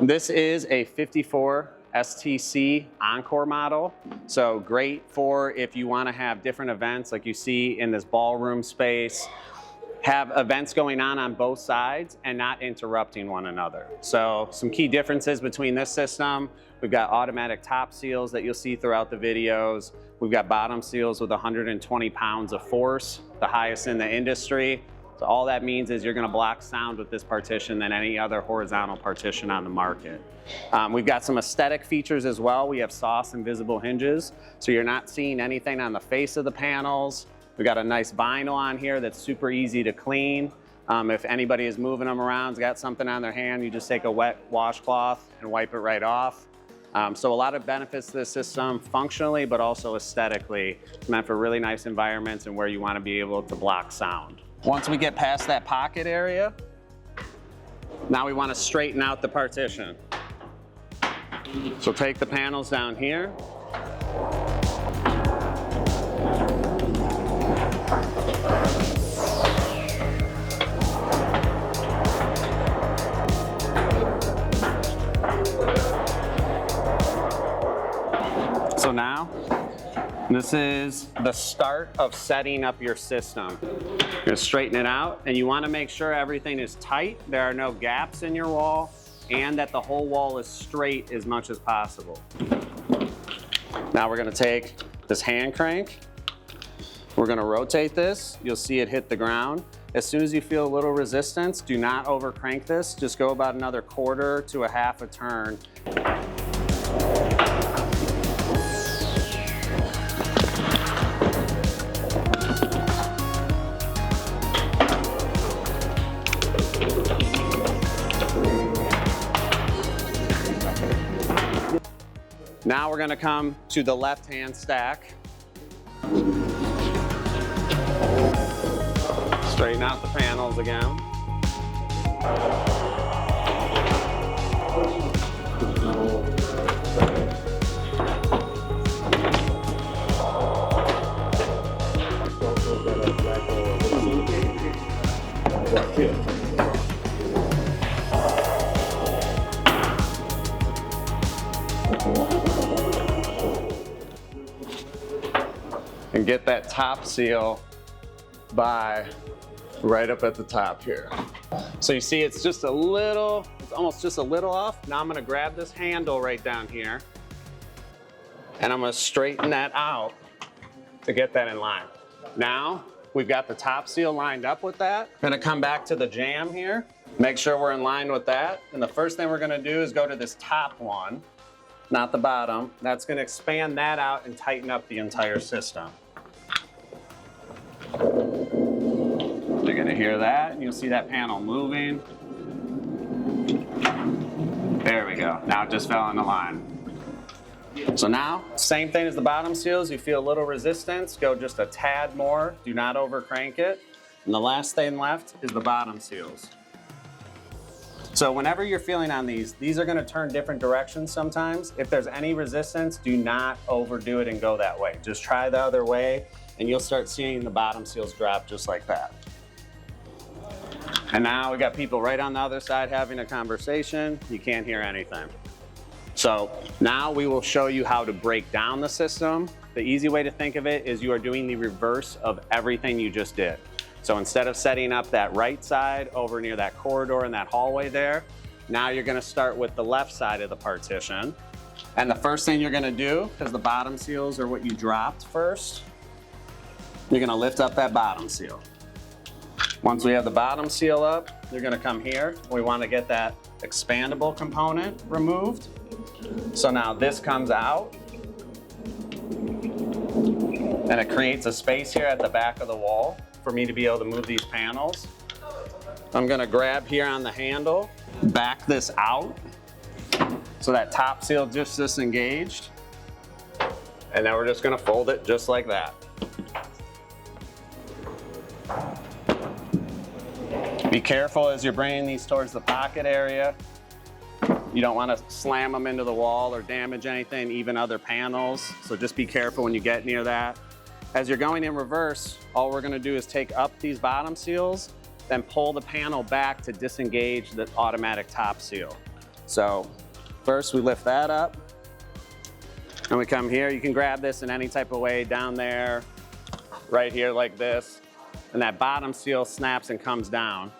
This is a 54 STC Encore model. So great for if you want to have different events like you see in this ballroom space, have events going on both sides and not interrupting one another. So some key differences between this system: we've got automatic top seals that you'll see throughout the videos. We've got bottom seals with 120 pounds of force, the highest in the industry. So all that means is you're going to block sound with this partition than any other horizontal partition on the market. We've got some aesthetic features as well. We have sauce and visible hinges, so you're not seeing anything on the face of the panels. We've got a nice vinyl on here that's super easy to clean. If anybody is moving them around, has got something on their hand, you just take a wet washcloth and wipe it right off. So a lot of benefits to this system functionally, but also aesthetically. It's meant for really nice environments and where you want to be able to block sound. Once we get past that pocket area, now we want to straighten out the partition. So take the panels down here. So now, this is the start of setting up your system. You're gonna straighten it out, and you wanna make sure everything is tight, there are no gaps in your wall, and that the whole wall is straight as much as possible. Now we're gonna take this hand crank, we're gonna rotate this, you'll see it hit the ground. As soon as you feel a little resistance, do not over crank this, just go about another quarter to a half a turn. Now we're going to come to the left-hand stack. Straighten out the panels again. And get that top seal by right up at the top here. So you see it's just a little, it's almost just a little off. Now I'm gonna grab this handle right down here and I'm gonna straighten that out to get that in line. Now we've got the top seal lined up with that. We're gonna come back to the jamb here, make sure we're in line with that. And the first thing we're gonna do is go to this top one, not the bottom. That's gonna expand that out and tighten up the entire system. You're gonna hear that, and you'll see that panel moving. There we go, now it just fell into line. So now, same thing as the bottom seals, you feel a little resistance, go just a tad more, do not over crank it. And the last thing left is the bottom seals. So whenever you're feeling on these are gonna turn different directions sometimes. If there's any resistance, do not overdo it and go that way. Just try the other way, and you'll start seeing the bottom seals drop just like that. And now we got people right on the other side having a conversation. You can't hear anything. So now we will show you how to break down the system. The easy way to think of it is you are doing the reverse of everything you just did. So instead of setting up that right side over near that corridor and that hallway there, now you're gonna start with the left side of the partition. And the first thing you're gonna do, because the bottom seals are what you dropped first, you're gonna lift up that bottom seal. Once we have the bottom seal up, you're gonna come here. We wanna get that expandable component removed. So now this comes out, and it creates a space here at the back of the wall for me to be able to move these panels. I'm gonna grab here on the handle, back this out, so that top seal just disengaged. And now we're just gonna fold it just like that. Be careful as you're bringing these towards the pocket area. You don't want to slam them into the wall or damage anything, even other panels. So just be careful when you get near that. As you're going in reverse, all we're going to do is take up these bottom seals, then pull the panel back to disengage the automatic top seal. So first we lift that up and we come here. You can grab this in any type of way, down there, right here like this, and that bottom seal snaps and comes down.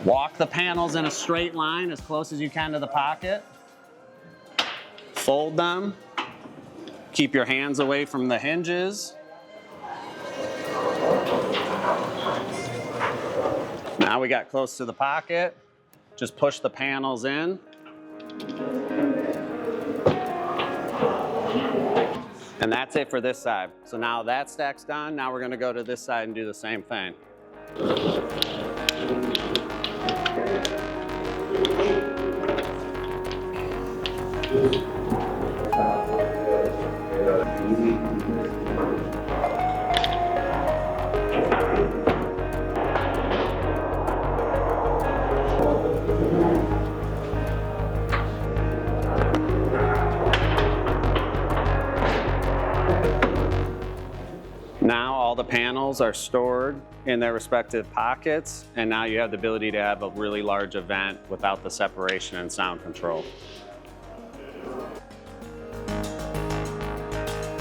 Walk the panels in a straight line as close as you can to the pocket. Fold them. Keep your hands away from the hinges. Now we got close to the pocket. Just push the panels in. And that's it for this side. So now that stack's done. Now we're gonna go to this side and do the same thing. Now all the panels are stored in their respective pockets, and now you have the ability to have a really large event without the separation and sound control.